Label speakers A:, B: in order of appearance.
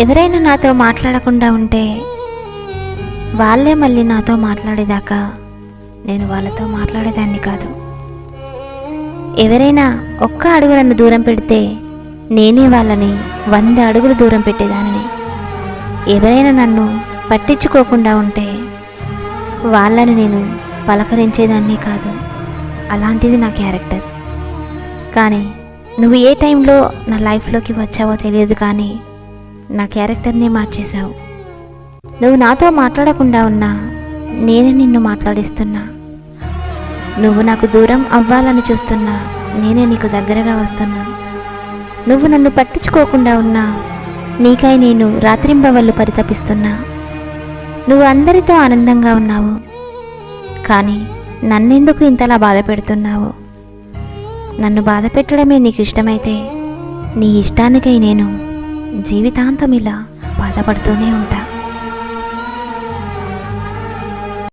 A: ఎవరైనా నాతో మాట్లాడకుండా ఉంటే వాళ్ళే మళ్ళీ నాతో మాట్లాడేదాకా నేను వాళ్ళతో మాట్లాడేదాన్ని కాదు. ఎవరైనా ఒక్క అడుగు నన్ను దూరం పెడితే నేనే వాళ్ళని 100 అడుగులు దూరం పెట్టేదానిని. ఎవరైనా నన్ను పట్టించుకోకుండా ఉంటే వాళ్ళని నేను పలకరించేదాన్ని కాదు. అలాంటిది నా క్యారెక్టర్. కానీ నువ్వు ఏ టైంలో నా లైఫ్లోకి వచ్చావో తెలియదు, కానీ నా క్యారెక్టర్నే మార్చేశావు. నువ్వు నాతో మాట్లాడకుండా ఉన్నా నేనే నిన్ను మాట్లాడిస్తున్నా. నువ్వు నాకు దూరం అవ్వాలని చూస్తున్నా నేనే నీకు దగ్గరగా వస్తున్నా. నువ్వు నన్ను పట్టించుకోకుండా ఉన్నా నీకై నేను రాత్రింబవళ్ళు పరితపిస్తున్నా. నువ్వు అందరితో ఆనందంగా ఉన్నావు, కానీ నన్నెందుకు ఇంతలా బాధ పెడుతున్నావు? నన్ను బాధ పెట్టడమే నీకు ఇష్టమైతే నీ ఇష్టానికై నేను జీవితాంతం ఇలా బాధపడుతూనే ఉంటా.